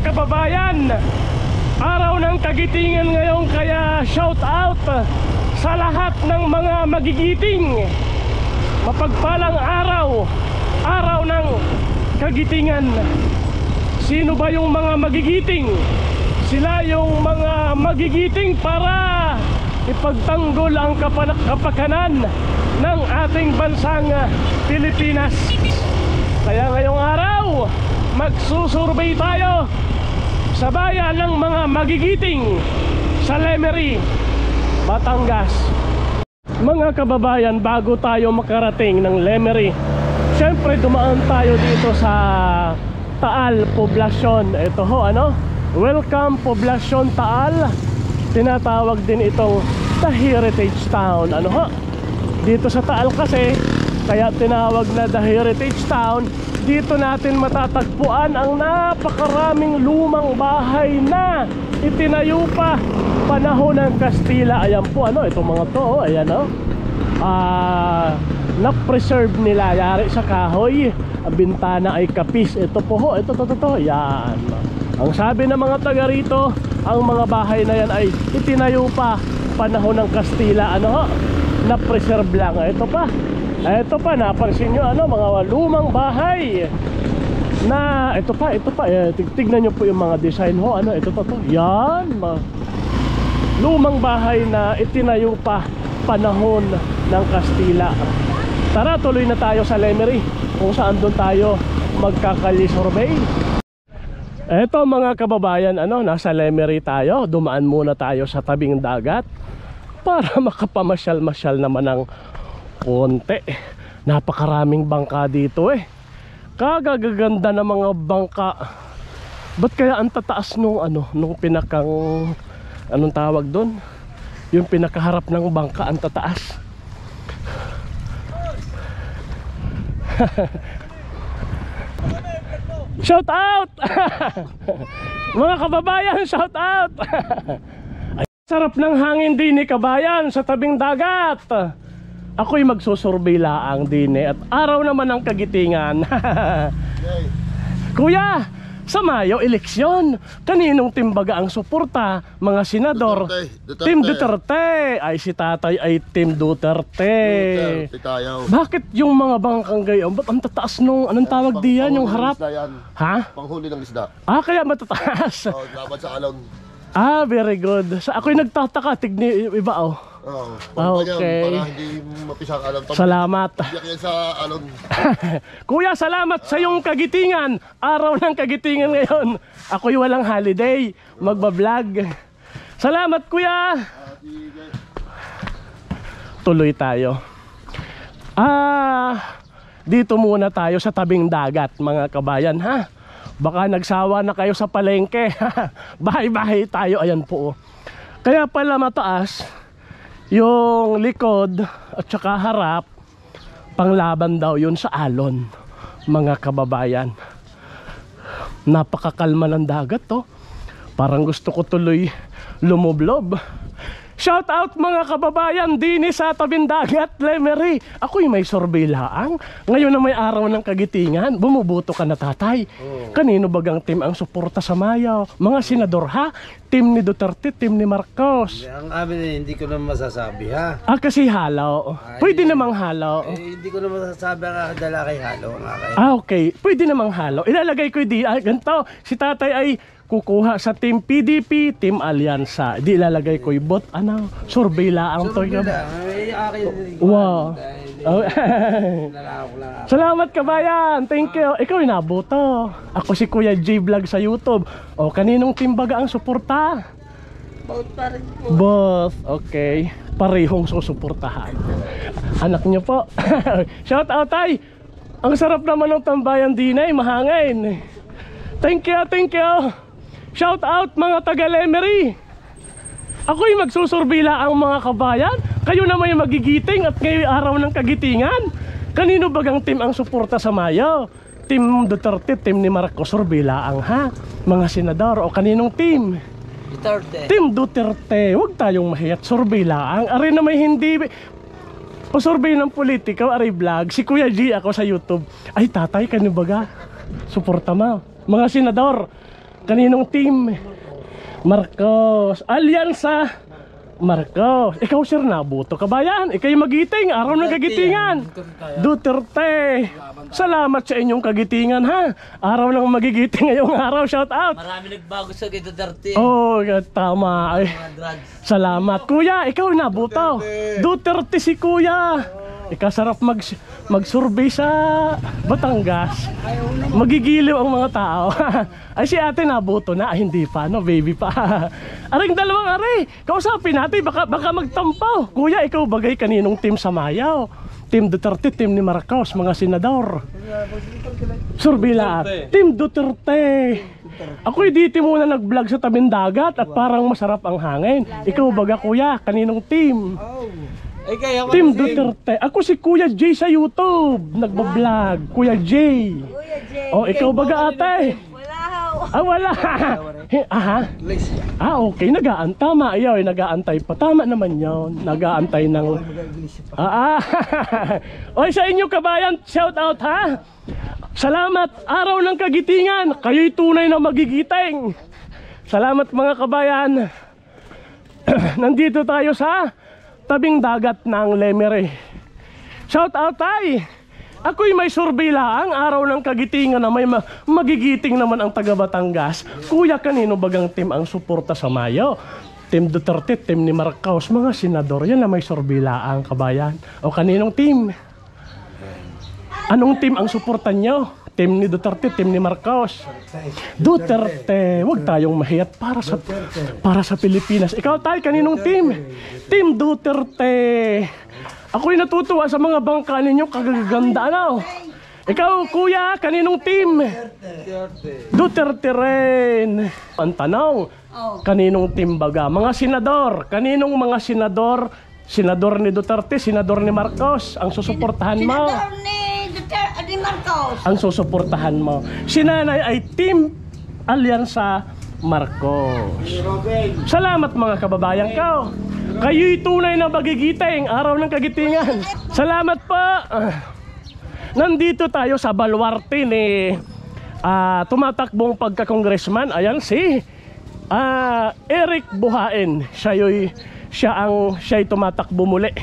kababayan, araw ng kagitingan ngayon, kaya shout out sa lahat ng mga magigiting. Mapagpalang araw, araw ng kagitingan. Sino ba yung mga magigiting? Sila yung mga magigiting para ipagtanggol ang kapakanan ng ating bansang Pilipinas. Kaya ngayong araw, magsusurbay tayo sa bayan ng mga magigiting sa Lemery, Batangas. Mga kababayan, bago tayo makarating ng Lemery, syempre dumaan tayo dito sa Taal Poblasyon. Ito ho, welcome Poblasyon Taal. Tinatawag din itong The Heritage Town. Dito sa Taal kasi, kaya tinawag na The Heritage Town. Dito natin matatagpuan ang napakaraming lumang bahay na itinayo pa panahon ng Kastila. Ayan po, itong mga to, ayan, na-preserve nila, yari sa kahoy, bintana ay kapis. Ito po ho, ito, yan. Ang sabi ng mga taga rito, ang mga bahay na yan ay itinayo pa panahon ng Kastila. Na-preserve lang. Ito pa, napansin nyo, mga lumang bahay na, ito pa, tignan nyo po yung mga design ho, ito, yan, lumang bahay na itinayo pa panahon ng Kastila. Tara, tuloy na tayo sa Lemery, kung saan doon tayo magkakali-survey. Eto mga kababayan, nasa Lemery tayo. Dumaan muna tayo sa tabing dagat para makapamasyal-masyal naman ng konti. Napakaraming bangka dito Kagaganda ng mga bangka. Ba't kaya ang tataas nung pinakang, anong tawag doon? Yung pinakaharap ng bangka, ang tataas. Shout out! Mga kababayan, shout out! Ay, sarap ng hangin din kabayan sa tabing dagat. Ako'y magsusurbay laang din at araw naman ng kagitingan. Kuya, sa Mayo eleksyon, kaninong timbaga ang suporta? Mga senador, Duterte. Team Duterte. Ay, si tatay ay Team Duterte. Tayo. Bakit yung mga bangkang gayon, ba't ang tataas nung, anong tawag diyan, yung harap? Ha? Panghuli ng isda. Kaya matataas. Dapat sa alon. Very good. Ako'y nagtataka, tigni iba Okay. Para hindi mapisang alon. Salamat. Hindi sa alon. Kuya, salamat sa iyong kagitingan. Araw ng kagitingan ngayon. Ako'y walang holiday, magbablog. Salamat kuya. Tuloy tayo. Dito muna tayo sa tabing dagat mga kabayan ha. Baka nagsawa na kayo sa palengke. Bahay-bahay tayo, ayan po. Kaya pala mataas yung likod at saka harap, panglaban daw yun sa alon. Mga kababayan, napakakalma ng dagat parang gusto ko tuloy lumublob. Shout out mga kababayan din sa tabing dagat, Lemery. Ako'y may survey laang. Ngayon na may araw ng kagitingan, bumubuto ka na tatay. Kanino bagang team ang suporta sa Mayo? Mga senador ha? Team ni Duterte, team ni Marcos? Ang amin hindi ko na masasabi ha. Kasi halaw. Pwede namang halaw. Hindi ko na masasabi ang dala kay halaw. Okay. Pwede namang halaw. Ilalagay ko ganito. Si tatay ay kukuha sa team PDP, team Alyansa. Di ilalagay ko bot survey laang to. Wow. Salamat kabayan. Thank you. Ikaw inabuto. Ako si Kuya J Vlog sa YouTube. Kaninong team baga ang suporta? Both pa rin po. Both. Okay. Parehong susuportahan. Anak niyo po. Shout out tay. Ang sarap naman ng tambayan dinay, mahangin. Thank you, thank you. Shout out mga taga Lemery. Ako'y magsusurbila ang mga kabayan. Kayo na may magigiting at ngayong araw ng kagitingan. Kanino bagang team ang suporta sa Mayo? Team Duterte, team ni Marcos, surbila ang ha? Mga senador o kaninong team? Duterte. Team Duterte. Huwag tayong mahiyat, surbila ang. Ari na may hindi pasurvey ng politika, ari vlog. Si Kuya G ako sa YouTube. Ay tatay, kanino baga? Suporta mo. Mga senador, Kaninong team? Marcos. Alyansa Marcos. Ikaw, sir, nabuto kabayan. Ika'y magiting, araw ng kagitingan. Duterte. Salamat sa inyong kagitingan, ha. Araw ng magigiting ngayong araw. Shout out. Marami nagbago sa kay Duterte. Oh, tama. Ay, Mga drugs. salamat. Kuya, ikaw nabuto. Duterte si kuya. Ikasarap mag-survey sa Batangas. Magigiliw ang mga tao. Ay, si ate nabuto na. Ay, hindi pa, no? Baby pa. Aring dalawang are. Kausapin natin, baka magtampaw. Kuya, ikaw bagay kaninong team sa Mayaw? Team Duterte, team ni Marcos, mga senador. Survey lahat. Team Duterte. Ako'y dito muna nag-vlog sa tabing dagat at parang masarap ang hangin. Ikaw baga, kuya, kaninong team? Ay, kaya Team Duterte. Ako si Kuya Jay sa YouTube. Nagbablog. Kuya Jay. Oh, ikaw baga ate? Wala. Aha. Okay. Tama. Ayaw, nag-aantay pa. Tama naman yun. Nag-aantay ng... Oy, sa inyo kabayan, shout out ha. Salamat. Araw ng kagitingan. Kayo'y tunay na magigiting. Salamat mga kabayan. Nandito tayo sa tabing dagat ng Lemery. Shout out tay. Ako'y may survey lang, araw ng kagitingan na may magigiting naman ang taga Batangas. Kuya, kanino bagang team ang suporta sa Mayo? Team Duterte, team ni Marcos, mga senador. Yan na may survey lang, kabayan. O kaninong team? Anong team ang suportan nyo? Team ni Duterte, team ni Marcos. Duterte. Huwag tayong mahiyat para sa Pilipinas. Ikaw tayo, kaninong team? Team Duterte. Ako'y natutuwa sa mga bangka ninyo, kagaganda ano. Ikaw, kuya, kaninong team? Duterte rin. Ang tanong, kaninong team baga? Mga senador. Kaninong mga senador? Senador ni Duterte, senador ni Marcos. Ang susuportahan mo? Di Marcos. Ang susuportahan mo. Si nanay ay Team Alyansa Marcos. Salamat mga kababayan ko. Kayo'y tunay na magigiting, araw ng kagitingan. Salamat po. Nandito tayo sa baluarte ni tumatakbong pagka-congressman. Ayan si Eric Buhain. Siya'y tumatakbo muli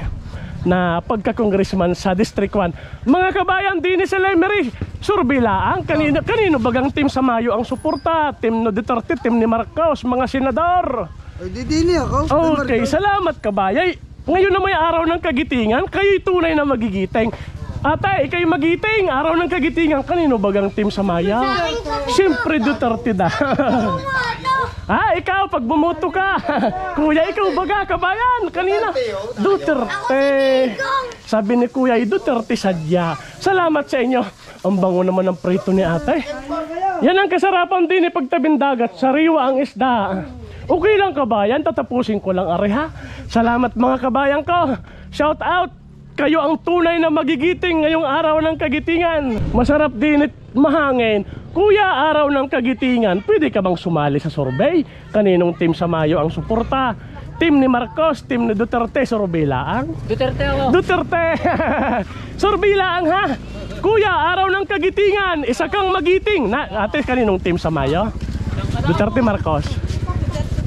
na pagka-congressman sa District 1. Mga kabayan, din sa Lemery, surbilaan, kanino bagang team sa Mayo ang suporta? Team no Duterte, team ni Marcos, mga senador. Ay, di ako. Okay, salamat kabayay. Ngayon na may araw ng kagitingan, kayo'y tunay na magigiting. Ate, ikaw'y magiting, araw ng kagitingan, kanino bagang team sa Mayo? Siyempre Duterte da. Ikaw, pag bumoto ka. Kuya, ikaw baga, kabayan, kanina. Duterte. Sabi ni Kuya, Duterte sadya. Salamat sa inyo. Ang bango naman ng prito ni ate. Yan ang kasarapan din ni pagtabing dagat. Sariwa ang isda. Okay lang kabayan, tatapusin ko lang areha. Salamat mga kabayan ko. Shout out. Kayo ang tunay na magigiting ngayong araw ng kagitingan. Masarap din at mahangin. Kuya, araw ng kagitingan, pwede ka bang sumali sa survey? Kaninong team sa Mayo ang suporta? Team ni Marcos, team ni Duterte, survey laang? Duterte ako. Duterte! Survey laang ha? Kuya, araw ng kagitingan, isa kang magiting. Ate, kaninong team sa Mayo? Duterte, Marcos.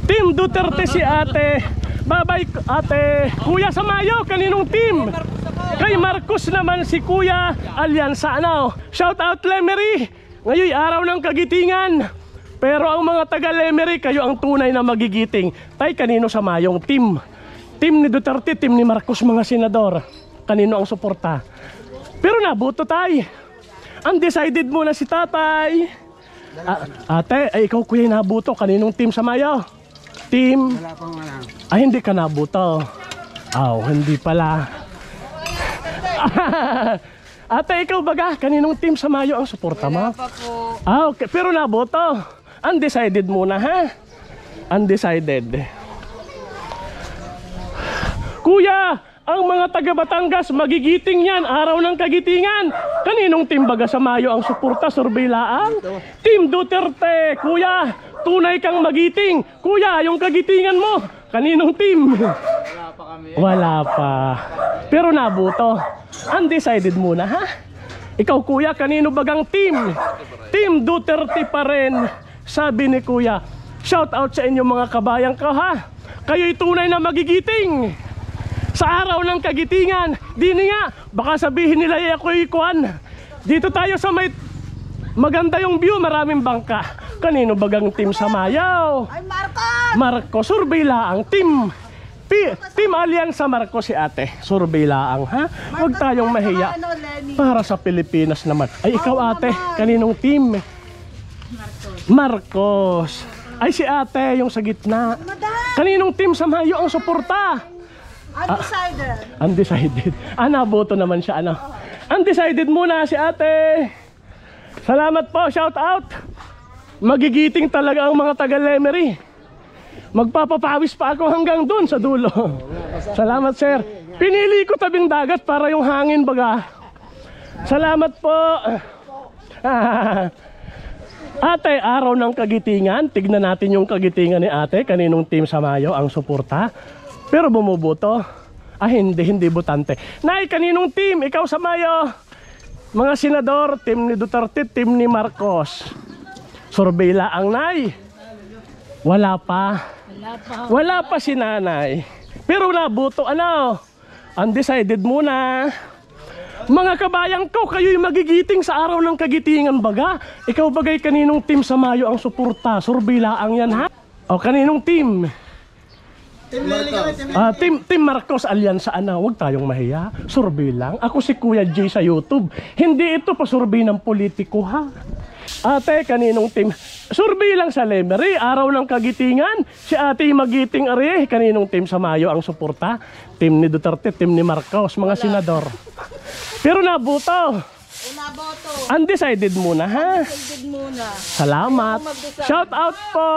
Team Duterte si ate. Bye-bye ate. Kuya sa Mayo, kaninong team? Kay Marcos naman si Kuya Alyansa ano. Shout out Lemery. Ngayon araw ng kagitingan. Pero ang mga taga Lemery, kayo ang tunay na magigiting. Tay, kanino sa Mayong team? Team ni Duterte, team ni Marcos, mga senador. Kanino ang suporta? Pero nabuto tay. Undecided muna si tatay. Ate, ikaw kuya nabuto. Kaninong team sa Mayo? Team? Wala pang wala. Hindi ka nabuto. Hindi pala. Ate, ikaw baga, kaninong team sa Mayo ang suporta mo? Wala pa po. Okay. Pero naboto. Undecided muna ha? Undecided. Kuya, ang mga taga Batangas magigiting yan, araw ng kagitingan. Kaninong team baga sa Mayo ang suporta? Surveylaan? Team Duterte. Kuya, tunay kang magiting. Kuya, yung kagitingan mo, kaninong team? Wala pa kami. Wala pa. Pero nabuto. Undecided muna ha? Ikaw kuya, kanino bagang team? Team Duterte pa rin. sabi ni Kuya. Shout out sa inyo mga kabayan ko ha. Kayo'y tunay na magigiting sa araw ng kagitingan. Di nga, baka sabihin nila ako'y kuwan. Dito tayo sa may maganda yung view, maraming bangka. Kanino bagang team sa Mayaw? Ay, Marcos! Marcos, survey laang team. Team Alyansa Marcos si ate. Survey laang ha. Huwag tayong mahiya. Ano, Lenny? Para sa Pilipinas naman. Ay ikaw ate, kaninong team? Marcos. Ay si ate yung sa gitna. Kaninong team sa Mayo ang suporta? Undecided. Undecided. Naboto naman siya ano. Undecided muna si ate. Salamat po, shout out. Magigiting talaga ang mga taga Lemery. Magpapapawis pa ako hanggang doon sa dulo. Salamat sir. Pinili ko tabing dagat para yung hangin baga. Salamat po. Ate, araw ng kagitingan. Tignan natin yung kagitingan ni ate. Kaninong team sa Mayo ang suporta. Pero bumuboto. Hindi botante. Nay, kaninong team? Ikaw sa Mayo. Mga senador, team ni Duterte, team ni Marcos. Survey laang nay. Wala pa. Wala pa si nanay. Pero nabuto ano? Undecided muna. Mga kabayan ko, kayo'y magigiting sa araw ng kagitingan baga. Ikaw bagay kaninong team sa Mayo ang suporta? Survey laang yan ha? O kaninong team? Team Marcos Alyansa ana, huwag tayong mahiya. Survey lang. Ako si Kuya J sa YouTube. Hindi ito pa survey ng politiko ha. Ate, kaninong team? Survey lang sa Lemery, araw ng kagitingan. Si ate magiting ari, kaninong team sa Mayo ang suporta? Team ni Duterte, team ni Marcos, mga senador. Pero nabuto. Unaboto. Undecided muna ha. Undecided muna. Salamat. Shout out po.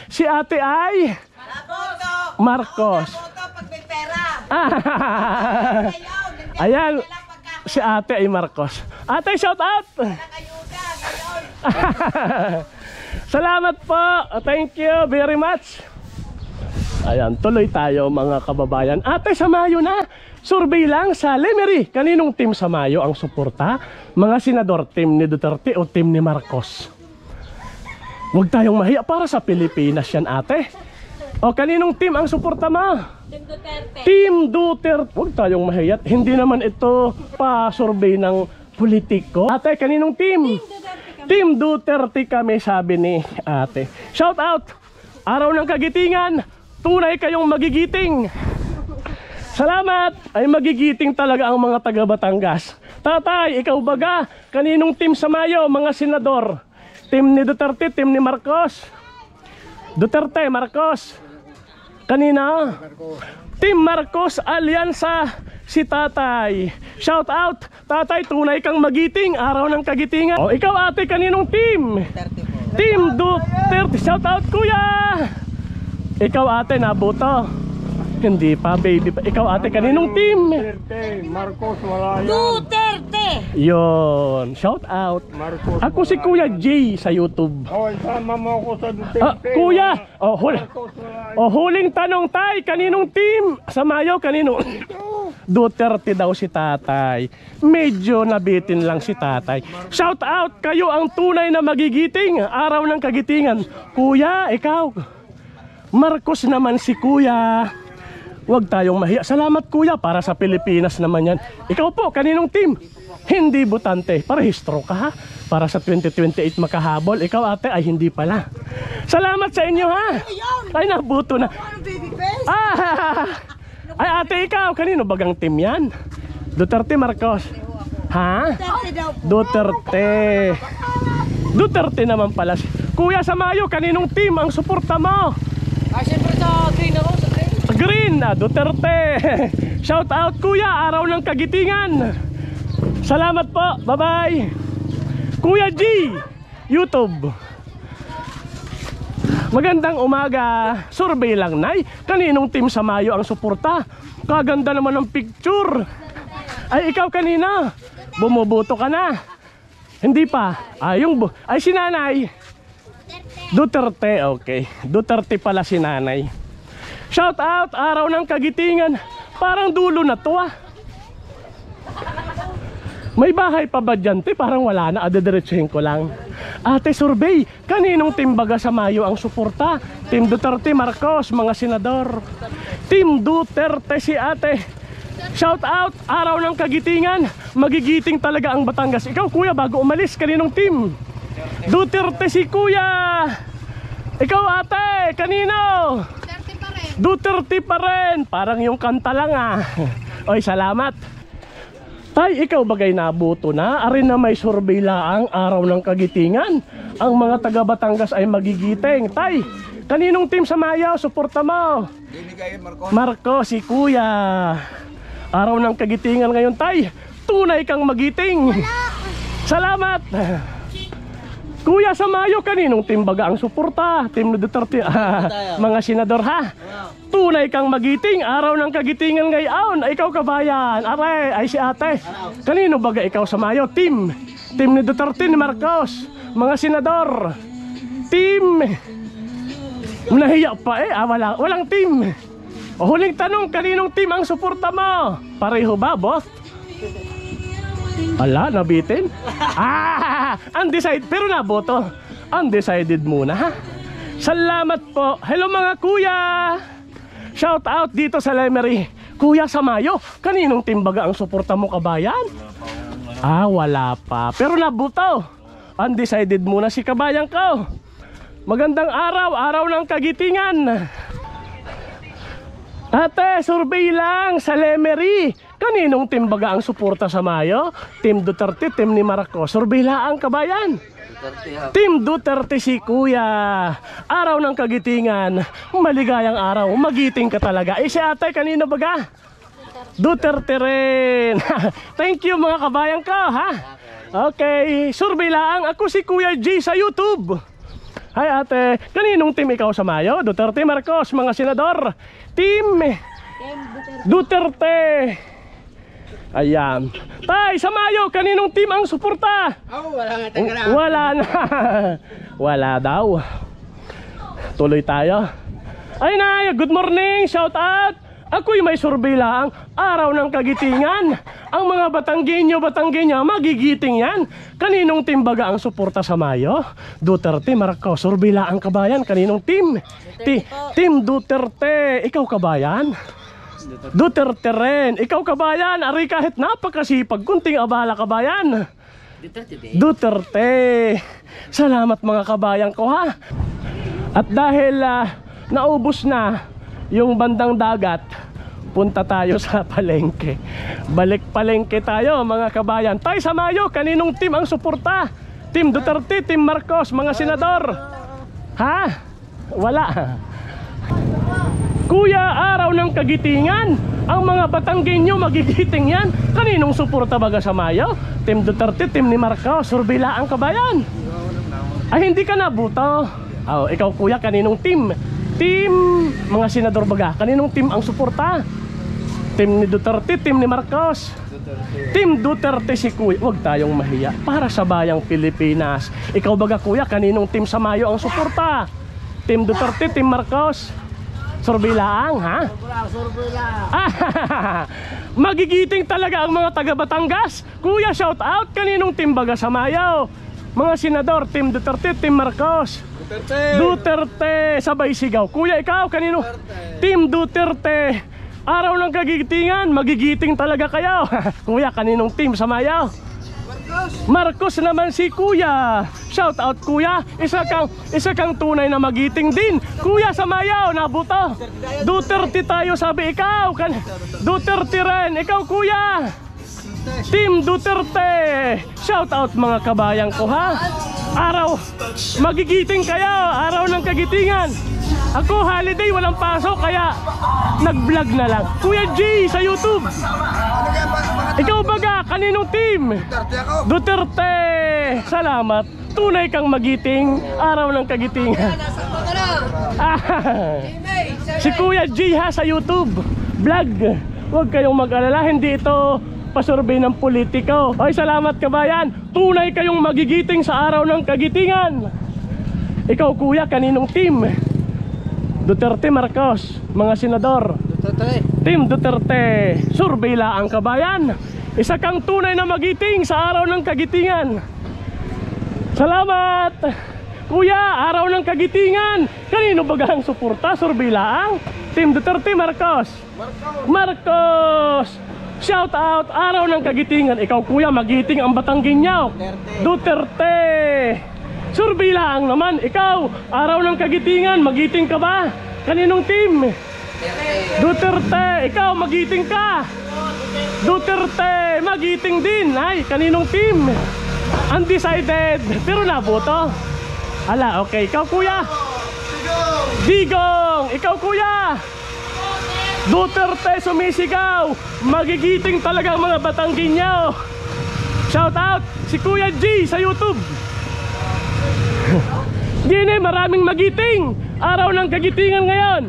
Si ate ay Unaboto. Marcos. Unaboto pag may pera. Ayan, si ate ay Marcos. Ate, shout out. Nakayuda, ngayon. Salamat po. Thank you very much. Ayan, tuloy tayo mga kababayan. Ate, sa Mayo na. Survey lang sa Lemery. Kaninong team sa Mayo ang suporta? Mga senador, team ni Duterte o team ni Marcos? Huwag tayong mahiya, para sa Pilipinas yan ate. O kaninong team ang suporta mo? Team Duterte. Team Duterte. Huwag tayong mahiya. Hindi naman ito pa-survey ng politiko. Ate, kaninong team? Team Duterte kami, sabi ni ate. Shout out! Araw ng kagitingan, tunay kayong magigiting. Salamat! Ay magigiting talaga ang mga taga Batangas. Tatay, ikaw baga? Kaninong team sa Mayo, mga senador? Team ni Duterte, team ni Marcos? Duterte, Marcos? Kanina? Team Marcos Alyansa si tatay. Shout out, tatay, tunay kang magiting, araw ng kagitingan. O ikaw ate, kaninong team? Team Duterte. Shout out kuya. Ikaw ate, nabuto. Hindi pa, baby pa. Ikaw ate, kaninong team? Marcos, wala yan. Duterte. Yon, shout out. Marcos, Ako si Kuya J sa YouTube. oh, sama mo ako sa Duterte. Kuya, Marcos, wala yan. huling tanong tay, kaninong team? Sa Mayo, kaninong? Duterte daw si tatay. Medyo nabitin lang si tatay. Shout out, kayo ang tunay na magigiting, araw ng kagitingan. Kuya, ikaw. Marcos naman si kuya. Huwag tayong mahiya. Salamat kuya, para sa Pilipinas naman yan. Ikaw po, kaninong team? Hindi botante. Parehistro ka ha. Para sa 2028 makahabol. Ikaw ate ay hindi pala. Salamat sa inyo ha. Ay nabuto na. Ano, baby face? Ay ate, ikaw, kanino bagang team yan? Duterte, Marcos? Ha? Duterte daw po. Duterte. Duterte naman pala. Kuya sa Mayo, kaninong team ang suporta mo? Siyempre sa green ako, sa green. Green, Duterte. Shout out kuya, araw ng kagitingan. Salamat po, bye bye. Kuya G, YouTube. Magandang umaga. Survey lang nay, kaninong team sa Mayo ang suporta? Kaganda naman ng picture. Ay ikaw kanina, bumuboto ka na? Hindi pa. Ay si nanay Duterte, okay. Duterte pala si nanay. Shout out, araw ng kagitingan. Parang dulo na to ah. May bahay pa ba dyan? Parang wala na, adediretsuhin ko lang. Ate, survey, kaninong team baga sa Mayo ang suporta? Team Duterte, Marcos, mga senador. Team Duterte si ate. Shout out, araw ng kagitingan. Magigiting talaga ang Batangas. Ikaw kuya, bago umalis, kaninong team? Duterte si kuya. Ikaw ate, kanino? Duterte pa rin. Parang yung kanta lang ah. Oy, salamat. Tay, ikaw bagay nabuto na? Arin na may survey laang araw ng kagitingan. Ang mga taga Batangas ay magigiting. Tay, kaninong team sa Mayo? Suporta mo. Marco, si kuya. Araw ng kagitingan ngayon, tay. Tunay kang magiting. Salamat. Kuya sa Mayo, kaninong team baga ang suporta? Team Duterte, mga senador ha? Tunay kang magiting, araw ng kagitingan ngayon. Ikaw kabayan, are, ay si ate. Kanino baga ikaw sa Mayo? Team ni Duterte, ni Marcos, mga senador. Team, nahiya pa eh, walang team. O, huling tanong, kaninong team ang suporta mo? Pareho ba, boss? Ala, nabitin? Undecided, pero naboto. Undecided muna ha. Salamat po. Hello mga kuya. Shout out dito sa Lemery. Kuya sa Mayo, kaninong team baga ang suporta mo kabayan? Wala pa. Pero naboto. Undecided muna si kabayan ko. Magandang araw, araw ng kagitingan. Ate, survey lang sa Lemery. Kaninong team baga ang suporta sa Mayo? Team Duterte, team ni Marcos. Survey lang kabayan. Team Duterte si kuya. Araw ng kagitingan. Maligayang araw. Magiting ka talaga. Si ate, kanino baga? Duterte rin. Thank you mga kabayan ko ha. Okay, survey lang. Ako si Kuya G sa YouTube. Hi ate, kaninong team ikaw sa Mayo? Duterte, Marcos, mga senador. Team Duterte. Ayan. Tay, sa Mayo, kaninong team ang suporta? Wala nga taga. Wala na. Wala daw. Tuloy tayo. Ay nay, good morning, shout out. Ako'y may survey lang, araw ng kagitingan. Ang mga Batanggenya, magigiting yan. Kaninong team baga ang suporta sa Mayo? Duterte, Marcos, survey lang kabayan. Kaninong team? Team Duterte. Ikaw kabayan? Duterte rin. Ikaw kabayan, ari kahit napakasipag, kunting abala kabayan. Duterte. Salamat mga kabayan ko ha. At dahil naubos na yung bandang dagat, punta tayo sa palengke. Balik palengke tayo mga kabayan. Tayo sa Mayo, kaninong team ang suporta? Team Duterte, Team Marcos, mga senador. Ha? Wala. Kuya, araw ng kagitingan. Ang mga Batanggenyo magigiting yan. Kaninong suporta baga sa Mayo? Team Duterte, Team ni Marcos, survey lang kabayan. Ay, hindi ka nabuto. Ikaw kuya, kaninong team? Team mga senador baga. Kaninong team ang suporta? Team ni Duterte, Team ni Marcos. Team Duterte si kuya. Huwag tayong mahiya. Para sa bayang Pilipinas. Ikaw baga kuya, kaninong team sa Mayo ang suporta? Team Duterte, Team Marcos. Survey lang, ha? Survey lang. Magigiting talaga ang mga taga Batangas. Kuya, shout out. Kaninong team baga sa Mayo? Mga senador, Team Duterte, Team Marcos. Duterte. Sabay sigaw. Kuya, ikaw, kanino? Team Duterte. Araw ng kagitingan, magigiting talaga kayo. Kuya, kaninong team sa Mayo? Marcos naman si kuya. Shout out kuya. Isa kang tunay na magiting din. Kuya sa Mayo, nabuto. Duterte tayo, sabi ikaw. Duterte rin. Ikaw kuya. Team Duterte. Shout out mga kabayan ko ha. Araw, magigiting kayo. Araw ng kagitingan. Ako holiday, walang pasok, kaya nag-vlog na lang. Kuya G sa YouTube. Ikaw baga, kaninong team? Duterte. Salamat. Tunay kang magiting. Araw ng kagitingan. Si Kuya G ha sa YouTube. Vlog. Huwag kayong mag-alala, hindi ito pasurvey ng politiko. Ay, salamat kabayan. Tunay kayong magigiting sa araw ng kagitingan. Ikaw kuya, kaninong team? Duterte, Marcos, mga senador. Duterte. Team Duterte. Survey lang kabayan. Isa kang tunay na magiting sa araw ng kagitingan. Salamat! Kuya, araw ng kagitingan. Kanino baga ang suporta? Surbilaang? Team Duterte, Marcos? Marcos! Shout out, araw ng kagitingan. Ikaw kuya, magiting ang Batangginyaw. Duterte! Surbilaang naman. Ikaw, araw ng kagitingan. Magiting ka ba? Kaninong team? Duterte! Ikaw, magiting ka? Duterte! Magiting din. Ay, kaninong team? Undecided. Pero naboto. Ala, okay. Ikaw kuya? Digong! Ikaw kuya? Duterte sumisigaw. Magigiting talaga ang mga Batangginyaw. Shout out si Kuya G sa YouTube. Dine, maraming magiting. Araw ng kagitingan ngayon.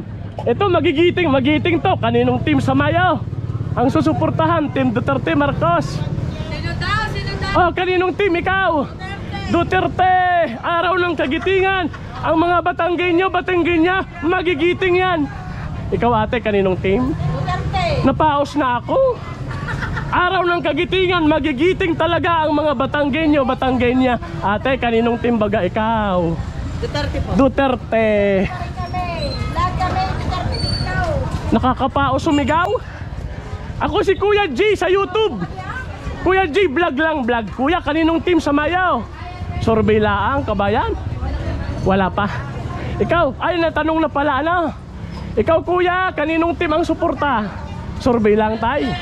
Ito magigiting to. Kaninong team sa Mayo? Ang susuportahan, Team Duterte, Marcos. Sino daw? Oh, kaninong team? Ikaw? Duterte. Araw ng kagitingan. Ang mga Batangginya, magigiting yan. Ikaw ate, kaninong team? Duterte. Napaos na ako. Araw ng kagitingan, magigiting talaga ang mga Batangginya. Ate, kaninong team baga ikaw? Duterte po. Duterte. Lahat kami, Duterte dito. Nakakapaos sumigaw? Ako si Kuya G sa YouTube. Kuya G, vlog lang, vlog. Kuya, kaninong team sa Mayaw? Survey laang, kabayan? Wala pa. Ikaw, ay natanong na pala ano? Ikaw kuya, kaninong team ang suporta? Survey lang tayo.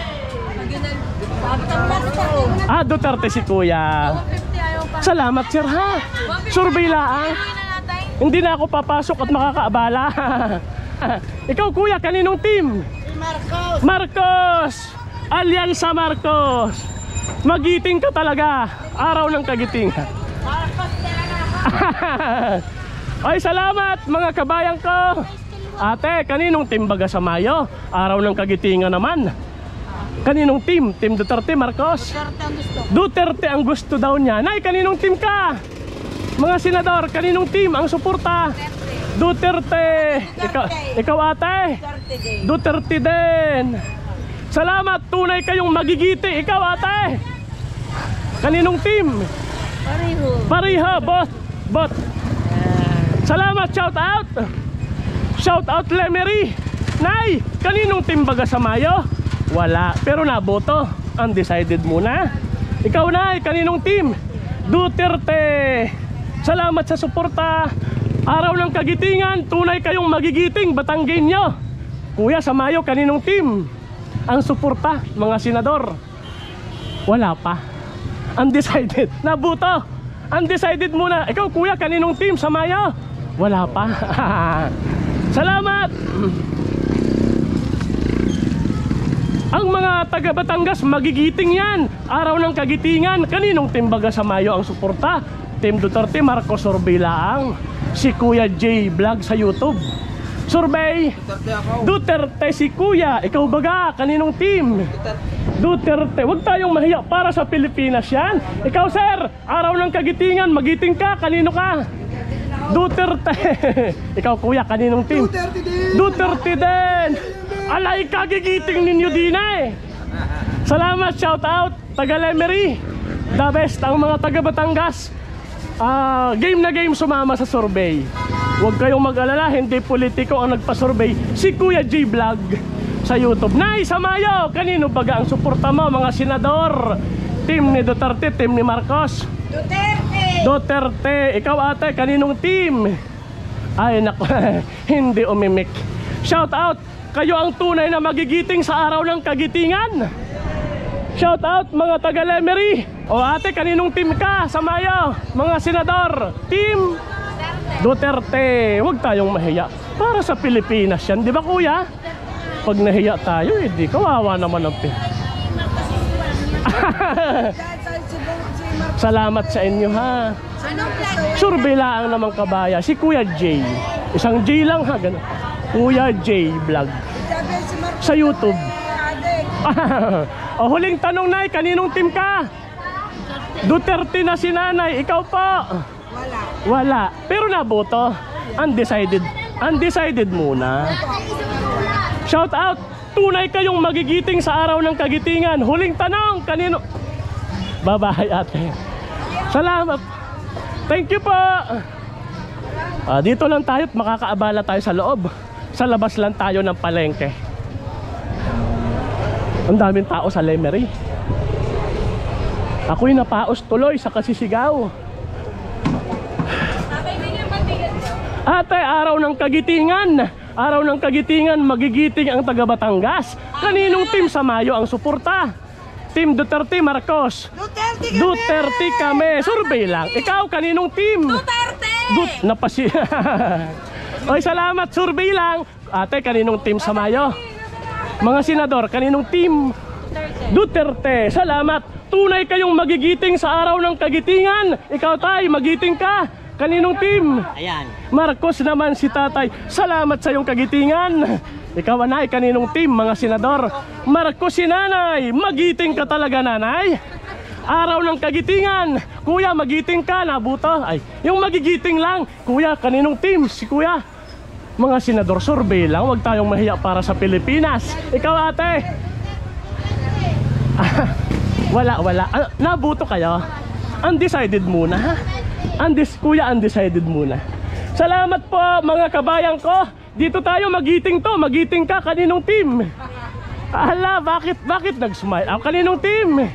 Ah, Duterte si kuya. Salamat sir ha. Survey lang. Hindi na ako papasok at makakaabala. Ikaw kuya, kaninong team? Marcos. Marcos! Alyansa Marcos! Magiting ka talaga. Araw ng kagitingan. Marcos talaga. Ay salamat mga kabayan ko. Ate, kaninong team baga sa Mayo? Araw ng kagitingan naman. Kaninong team? Team Duterte, Marcos? Duterte ang gusto. Duterte ang gusto daw niya. Nay, kaninong team ka? Mga senador, kaninong team ang suporta? Duterte. Ikaw ate? Duterte din. Duterte din. Salamat, tunay kayong magigiti. Ikaw ate? Kaninong team? Pareho. Pareho, bot. Salamat, shout out. Shout out Lemery. Nay, kaninong team baga sa Mayo? Wala, pero naboto. Undecided muna. Ikaw nay, kaninong team? Duterte. Salamat sa suporta. Araw ng kagitingan, tunay kayong magigiting Batangginyo. Kuya, sa Mayo, kaninong team ang suporta? Mga senador? Wala pa. Undecided. Nabuto. Undecided muna. Ikaw kuya, kaninong team sa Mayo? Wala pa. Salamat. Ang mga taga Batangas magigiting yan. Araw ng kagitingan, kaninong team baga sa Mayo ang suporta? Team Duterte, Marcos Surbilaang. Si Kuya J Vlog sa YouTube. Survey. Duterte si Kuya. Ikaw baga, kaninong team? Duterte. Huwag tayong mahiya, para sa Pilipinas yan. Ikaw sir, araw ng kagitingan, magiting ka, kanino ka? Duterte. Ikaw kuya, kaninong team? Duterte din. Duterte din. Alay, kagigiting ninyo din eh. Salamat, shout out taga Lemery. The best ang mga taga Batangas. Game na game sumama sa survey. Huwag kayong mag-alala, hindi politiko ang nagpa-survey. Si Kuya J Vlog sa YouTube. Nay, sa Mayo, kanino baga ang suporta mo mga senador? Team ni Duterte, team ni Marcos? Duterte. Duterte. Ikaw ate, kaninong team? Ay naku, hindi umimik. Shout out, kayo ang tunay na magigiting sa araw ng kagitingan. Shout out mga taga Lemery. O ate, kaninong team ka sa Mayo? Mga senador, team Duterte. Huwag tayong mahiya, para sa Pilipinas yan, di ba kuya? Pag nahiya tayo, di kawawa naman ang pin. Salamat sa inyo ha. Anong plan? Survey lang naman kabaya. Si Kuya J. Isang J lang ha, ganun. Kuya J Vlog sa YouTube. O huling tanong nay, kaninong team ka? Duterte na si nanay. Ikaw po? Wala. Pero naboto. Undecided. Undecided muna. Shout out. Tunay kayong magigiting sa araw ng kagitingan. Huling tanong, kanino? Bye-bye ate. Salamat. Thank you po. Dito lang tayo at makakaabala tayo sa loob. Sa labas lang tayo ng palengke. Ang daming tao sa Lemery. Ako'y napaos tuloy sa kasisigaw. Ate, araw ng kagitingan. Araw ng kagitingan, magigiting ang taga Batangas. Kaninong team sa Mayo ang suporta? Team Duterte Marcos. Duterte kami. Survey lang. Ikaw, kaninong team? Duterte! Napasi. Oy, salamat. Survey lang. Ate, kaninong team sa Mayo? Mga senador, kaninong team? Duterte. Salamat. Tunay kayong magigiting sa araw ng kagitingan. Ikaw, tay, magiting ka. Kaninong team? Ayan. Marcos naman si tatay. Salamat sa iyong kagitingan. Ikaw, anay, kaninong team, mga senador? Marcos si nanay. Magiting ka talaga, nanay. Araw ng kagitingan. Kuya, magiting ka, nabuto. Ay, yung magigiting lang. Kuya, kaninong team? Si kuya. Mga senador, survey lang. Huwag tayong mahiya para sa Pilipinas. Ikaw, ate. Wala. Nabuto kayo. Undecided muna, ha? Kuya, undecided muna. Salamat po, mga kabayan ko. Dito tayo, magiting to. Magiting ka, kaninong team? Ala, bakit nag-smile? Kaninong team?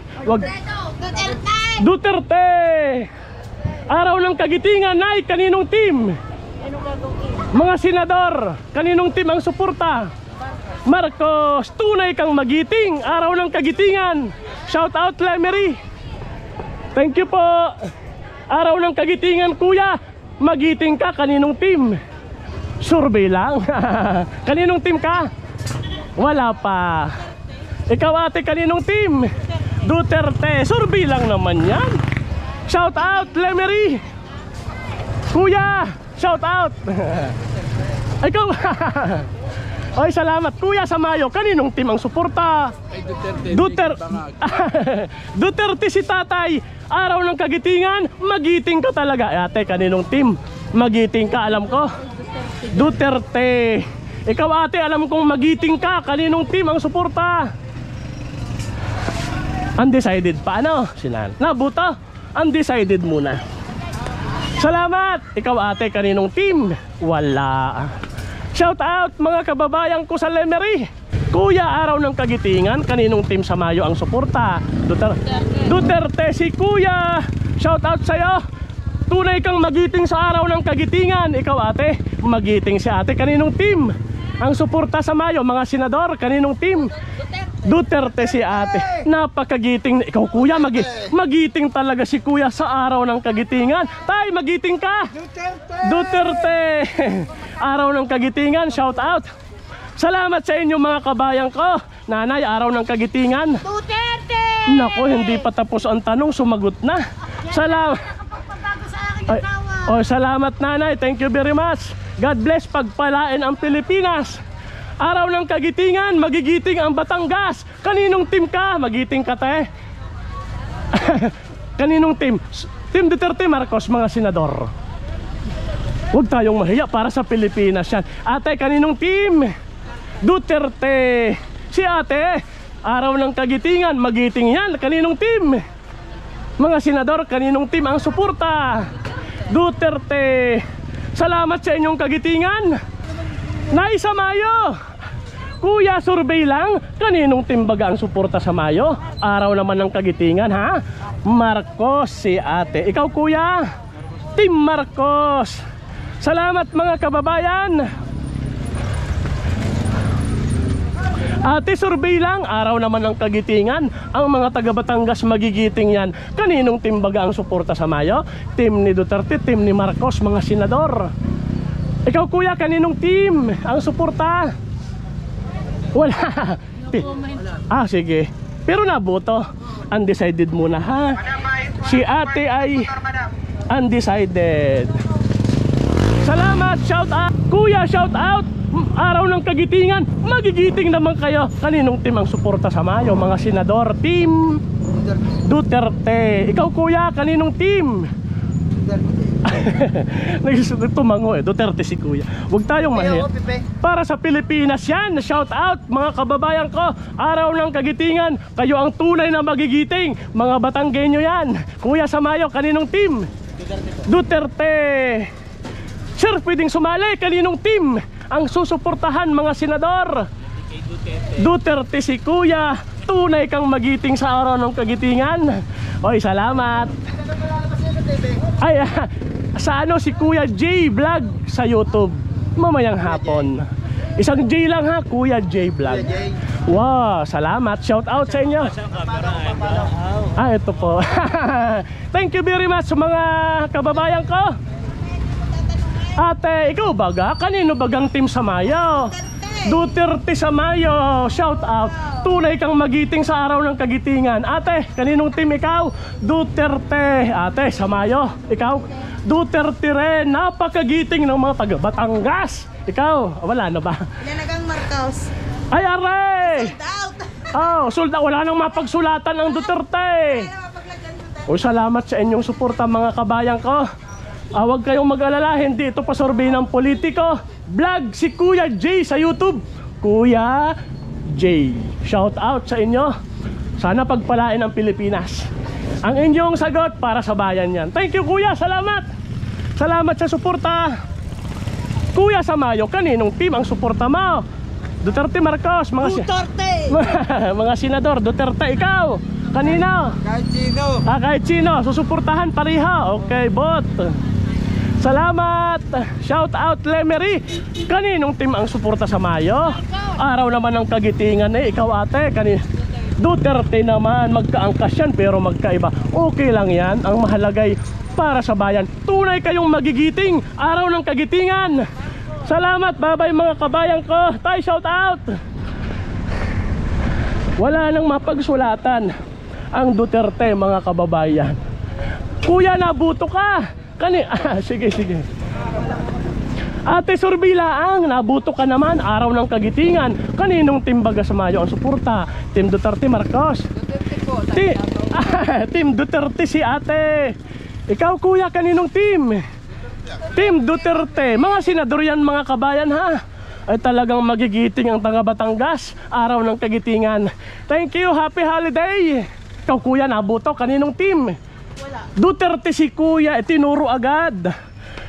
Duterte. Araw ng kagitingan, nay, kaninong team? Mga senador, kaninong team ang suporta? Marcos, tunay kang magiting. Araw ng kagitingan. Shout out, Lemery. Thank you po. Araw ng kagitingan, kuya. Magiting ka, kaninong team? Survey lang. Kaninong team ka? Wala pa. Ikaw, ate, kaninong team? Duterte. Survey lang naman yan. Shout out, Lemery. Kuya, shout out. Ikaw. Oy, salamat. Kuya, sa Mayo, kaninong team ang suporta? Duterte si tatay. Araw ng kagitingan, magiting ka talaga. Ate, kaninong team? Magiting ka, alam ko. Duterte. Ikaw, ate, alam kong magiting ka. Kaninong team ang suporta? Undecided pa, ano? Sinan. Nabuto? Undecided muna. Salamat. Ikaw, ate, kaninong team? Wala. Shout out, mga kababayan ko sa Lemery. Kuya, araw ng kagitingan, kaninong team sa Mayo ang suporta? Duterte si kuya. Shout out sa'yo. Tunay kang magiting sa araw ng kagitingan. Ikaw, ate, magiting si ate. Kaninong team ang suporta sa Mayo? Mga senador, kaninong team? Duterte si ate. Napakagiting. Ikaw, kuya, magiting talaga si kuya sa araw ng kagitingan. Tay, magiting ka. Duterte. Araw ng kagitingan, shout out. Salamat sa inyo, mga kabayan ko. Nanay, araw ng kagitingan. Duterte! Nako, hindi pa tapos ang tanong, sumagot na. Salamat. Salamat, nanay. Thank you very much. God bless, pagpalain ang Pilipinas. Araw ng kagitingan, magigiting ang Batangas. Kaninong team ka? Magiting ka, te. Kaninong team? Team Duterte Marcos, mga senador. Huwag tayong mahiya para sa Pilipinas yan. Ate, kaninong team? Duterte. Si ate, araw ng kagitingan, magiting yan. Kaninong team? Mga senador, kaninong team ang suporta? Duterte. Salamat sa inyong kagitingan. Naisa Mayo. Kuya, survey lang. Kaninong team baga ang suporta sa Mayo? Araw naman ng kagitingan, ha? Marcos si ate. Ikaw, kuya? Team Marcos. Salamat, mga kababayan. Ate, survey lang. Araw naman ng kagitingan. Ang mga taga Batangas magigiting yan. Kaninong team baga ang suporta sa Mayo? Team ni Duterte, team ni Marcos, mga senador. Ikaw, kuya, kaninong team ang suporta? Wala. Sige. Pero naboto. Undecided muna, ha? Si ate ay undecided. Salamat, shout out. Kuya, shout out. Araw ng kagitingan, magigiting naman kayo. Kaninong team ang suporta sa Mayo? Mga senador, team Duterte. Ikaw, kuya, kaninong team? Tumango Duterte si kuya. Huwag tayong mahiya. Para sa Pilipinas yan. Shout out, mga kababayan ko. Araw ng kagitingan, kayo ang tunay na magigiting. Mga Batanggenyo yan. Kuya, sa Mayo, kaninong team? Duterte. Sir, pwedeng sumali. Kaninong team ang susuportahan, mga senador? Duterte si Kuya. Tunay kang magiting sa araw ng kagitingan. Oy, salamat. Ay, sa ano, si Kuya J Vlog sa YouTube mamayang hapon. Isang J lang ha, Kuya J Vlog. Wow, salamat. Shout out sa inyo. Ito po. Thank you very much mga kababayan ko. Ate, ikaw baga? Kanino bagang team sa Mayo? Duterte sa Mayo. Shout out. Tunay kang magiting sa araw ng kagitingan. Ate, kaninong team ikaw? Duterte. Ate, sa Mayo. Ikaw? Duterte rin. Napakagiting ng mga taga Batangas. Ikaw? Wala na ba? Lanagang Marcos. Ay, aray! Sold out. Oh, sold out. Wala nang mapagsulatan ng Duterte. O, salamat sa inyong suporta mga kabayan ko. Huwag kayong mag-alala, hindi ito pasurvey ng politiko. Vlog si Kuya J sa YouTube. Kuya J. Shout out sa inyo. Sana pagpalain ang Pilipinas. Ang inyong sagot para sa bayan yan. Thank you Kuya, salamat. Salamat sa suporta. Kuya sa Mayo, kaninong team ang suporta mo? Duterte, Marcos, Duterte. mga senador. Duterte, ikaw? Kanino? Kahit sino. Kahit sino, susuportahan pareha. Okay, bot. Salamat. Shout out Lemery. Kaninong team ang suporta sa Mayo? Araw naman ng kagitingan ikaw ate. Duterte naman. Magkaangkas yan pero magkaiba. Okay lang yan. Ang mahalagay para sa bayan. Tunay kayong magigiting. Araw ng kagitingan. Salamat. Bye bye mga kabayan ko. Tayo shout out. Wala nang mapagsulatan ang Duterte mga kababayan. Kuya, nabuto ka. Sige. Ate Sorbilaang, nabuto ka naman. Araw ng kagitingan. Kaninong team baga sa Mayo ang suporta? Team Duterte, Marcos? Duterte po. Team Duterte si ate. Ikaw kuya, kaninong team? Team Duterte. Mga senador yan mga kabayan ha. Ay talagang magigiting ang taga Batangas. Araw ng kagitingan. Thank you, happy holiday. Ikaw kuya, nabuto. Kaninong team? Duterte si Kuya, tinuro agad.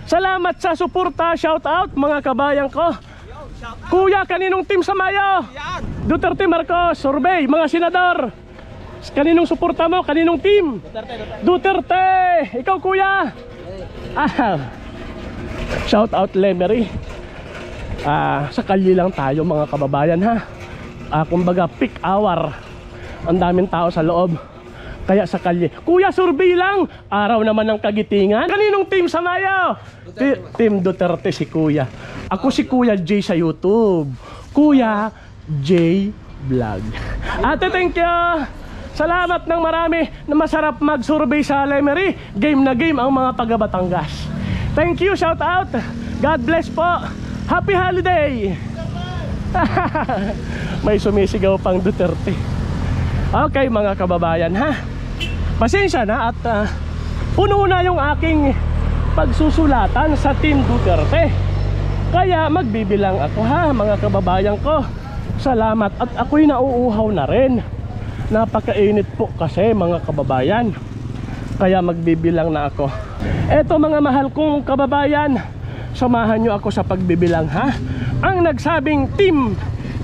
Salamat sa suporta. Shout out mga kabayan ko. Kuya, kaninong team sa Mayo? Duterte, Marcos, survey, mga senador. Kaninong suporta mo? Kaninong team? Duterte. Ikaw kuya? Shout out Lemery. Sa kalye lang tayo mga kababayan ha. Kumbaga peak hour. Ang daming tao sa loob. Kaya sa kalye. Kuya, survey lang. Araw naman ng kagitingan. Kaninong team sa Mayo? Team Duterte si Kuya. Ako si Kuya J sa YouTube. Kuya J Vlog. Ate, thank you. Salamat ng marami na masarap mag-survey sa Lemery. Game na game ang mga taga Batangas. Thank you, shout out. God bless po. Happy holiday. May sumisigaw pang Duterte. Okay mga kababayan ha. Pasensya na at puno na yung aking pagsusulatan sa Team Duterte. Kaya magbibilang ako ha mga kababayan ko. Salamat at ako'y nauuhaw na rin. Napakainit po kasi mga kababayan. Kaya magbibilang na ako. Eto mga mahal kong kababayan, samahan nyo ako sa pagbibilang ha. Ang nagsabing Team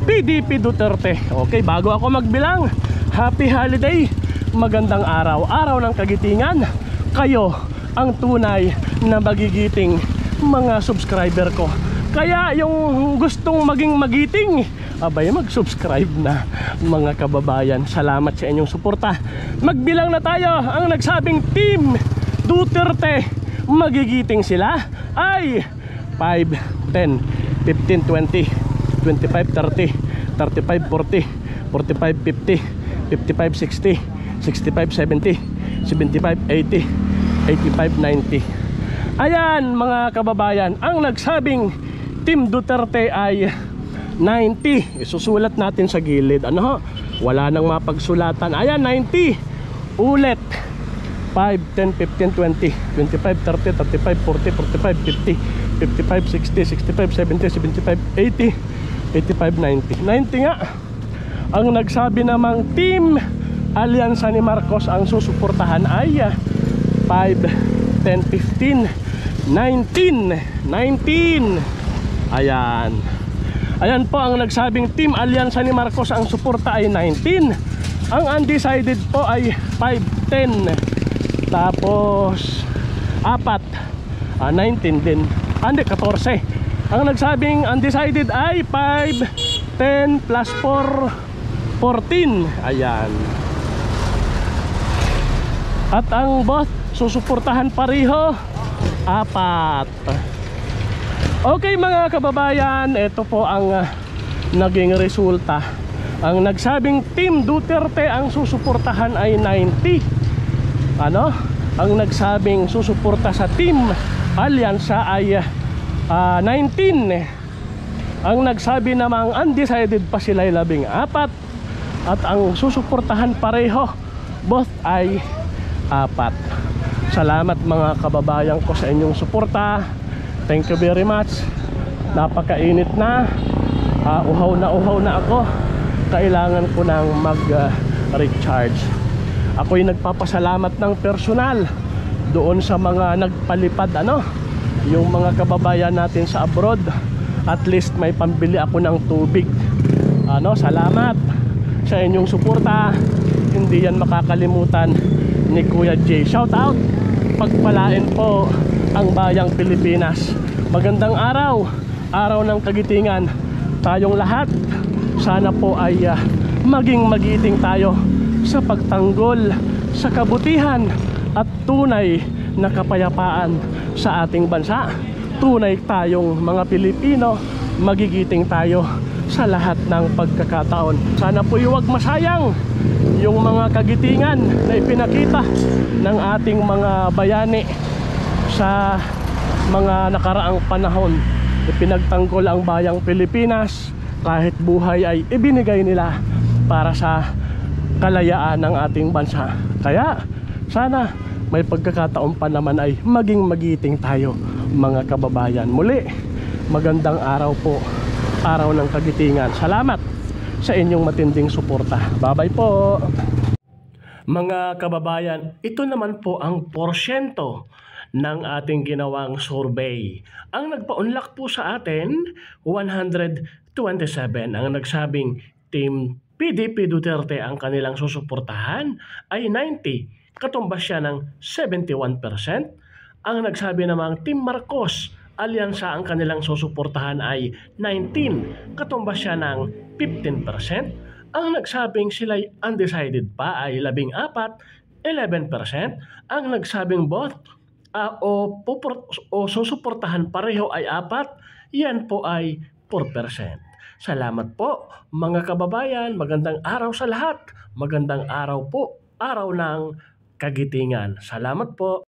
PDP Duterte. Okay, bago ako magbilang, happy holiday. Magandang araw, araw ng kagitingan. Kayo ang tunay na magigiting mga subscriber ko. Kaya yung gustong maging magiting, abay mag-subscribe na mga kababayan. Salamat sa inyong suporta. Magbilang na tayo. Ang nagsabing Team Duterte, magigiting sila ay 5, 10, 15, 20, 25, 30, 35, 40, 45, 50, 55, 60, 65, 70, 75, 80, 85, 90. Ayan mga kababayan, ang nagsabing Team Duterte ay 90. Isusulat natin sa gilid. Ano ho? Wala nang mapagsulatan. Ayan, 90. Ulit. 5, 10, 15, 20, 25, 30, 35, 40, 45, 50, 55, 60, 65, 70, 75, 80, 85, 90. 90 nga. Ang nagsabi namang Team Alyansa ni Marcos ang susuportahan ay 5, 10, 15, 19. Ayan. Ayan po ang nagsabing Team Alyansa ni Marcos, ang suporta ay 19. Ang undecided po ay 5, 10. Tapos 4, 19 din. Hindi, 14. Ang nagsabing undecided ay 5, 10 plus 4, 14. Ayan. At ang boss, susuportahan pareho, 4. Okay mga kababayan, ito po ang naging resulta. Ang nagsabing Team Duterte ang susuportahan ay 90. Ang nagsabing susuporta sa Team Alyansa ay 19. Ang nagsabi namang undecided pa sila ay 14. At ang susuportahan pareho, both ay 4. Salamat mga kababayan ko sa inyong suporta. Thank you very much. Napakainit na. Uhaw na ako. Kailangan ko nang mag-recharge. Ako'y nagpapasalamat ng personal doon sa mga nagpalipad, yung mga kababayan natin sa abroad. At least may pambili ako ng tubig. Salamat sa inyong suporta. Hindi yan makakalimutan ni Kuya J. Shout out. Pagpalain po ang bayang Pilipinas. Magandang araw, araw ng kagitingan. Tayong lahat, sana po ay maging magiting tayo sa pagtanggol sa kabutihan at tunay na kapayapaan sa ating bansa. Tunay tayong mga Pilipino, magigiting tayo sa lahat ng pagkakataon. Sana po huwag masayang yung mga kagitingan na ipinakita ng ating mga bayani sa mga nakaraang panahon. Ipinagtanggol ang bayang Pilipinas, kahit buhay ay ibinigay nila para sa kalayaan ng ating bansa. Kaya sana may pagkakataon pa naman ay maging magiting tayo mga kababayan. Muli, magandang araw po, araw ng kagitingan. Salamat sa inyong matinding suporta. Bye-bye po. Mga kababayan, ito naman po ang porsyento ng ating ginawang survey. Ang nagpa-unlock po sa atin, 127. Ang nagsabing Team PDP Duterte ang kanilang susuportahan ay 90. Katumbas siya ng 71%. Ang nagsabi namang Team Marcos Alyansa ang kanilang susuportahan ay 19. Katumbas siya ng 15%. Ang nagsabing sila'y undecided pa ay 14, 11%. Ang nagsabing both o susuportahan pareho ay 4, yan po ay 4%. Salamat po mga kababayan, magandang araw sa lahat. Magandang araw po, araw ng kagitingan. Salamat po.